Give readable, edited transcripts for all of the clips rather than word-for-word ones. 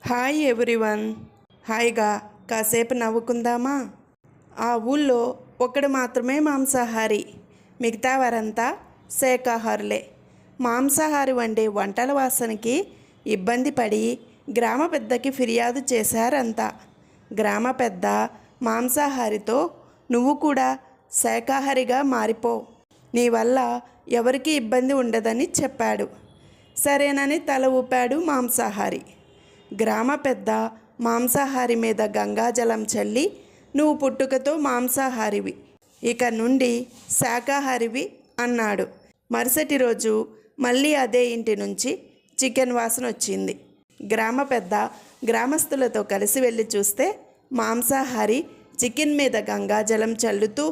Hi everyone. హాయిగా కాసేపు నవ్వుకుందామా? ఆ ఊళ్ళో ఒకడు మాత్రమే మాంసాహారి, మిగతా వారంతా శాకాహారులే. మాంసాహారి వండే వంటల వాసనకి ఇబ్బంది పడి గ్రామ పెద్దకి ఫిర్యాదు చేశారంతా. గ్రామ పెద్ద మాంసాహారితో నువ్వు కూడా శాకాహారిగా మారిపో, నీ వల్ల ఎవరికి ఇబ్బంది ఉండదని చెప్పాడు. సరేనని తల ఊపాడు మాంసాహారి. గ్రామ పెద్ద మాంసాహారి మీద గంగాజలం చల్లి, నువ్వు పుట్టుకతో మాంసాహారివి, ఇక నుండి శాకాహారివి అన్నాడు. మరుసటి రోజు మళ్ళీ అదే ఇంటి నుంచి చికెన్ వాసన వచ్చింది. గ్రామ పెద్ద గ్రామస్తులతో కలిసి వెళ్ళి చూస్తే మాంసాహారి చికెన్ మీద గంగాజలం చల్లుతూ,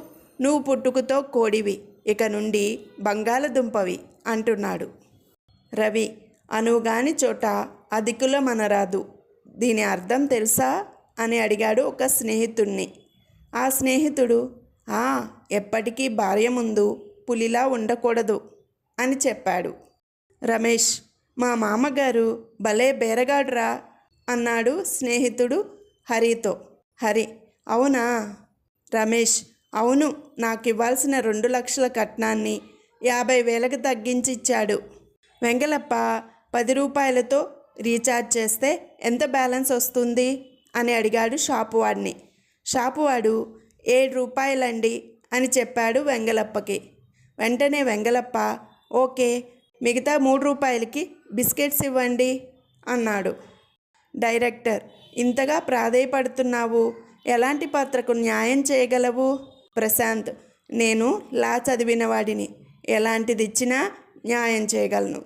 నువ్వు పుట్టుకతో కోడివి, ఇక నుండి బంగాళదుంపవి అంటున్నాడు. రవి, అనుగాని చోట అధికులమనరాదు, దీని అర్థం తెలుసా అని అడిగాడు ఒక స్నేహితుణ్ణి. ఆ స్నేహితుడు, ఎప్పటికీ భార్య ముందు పులిలా ఉండకూడదు అని చెప్పాడు. రమేష్, మా మామగారు భలే బేరగాడురా అన్నాడు స్నేహితుడు హరితో. హరి, అవునా? రమేష్, అవును, నాకు ఇవ్వాల్సిన 2 లక్షల కట్నాన్ని 50,000కి తగ్గించి ఇచ్చాడు. వెంగళప్ప 10 రూపాయలతో రీఛార్జ్ చేస్తే ఎంత బ్యాలెన్స్ వస్తుంది అని అడిగాడు షాపువాడిని. షాపువాడు 7 రూపాయలండి అని చెప్పాడు వెంగళప్పకి. వెంటనే వెంగళప్ప, ఓకే, మిగతా 3 రూపాయలకి బిస్కెట్స్ ఇవ్వండి అన్నాడు. డైరెక్టర్, ఇంతగా ప్రాధేయపడుతున్నావు, ఎలాంటి పాత్రకు న్యాయం చేయగలవు? ప్రశాంత్, నేను లా చదివిన వాడిని, ఎలాంటిది ఇచ్చినా న్యాయం చేయగలను.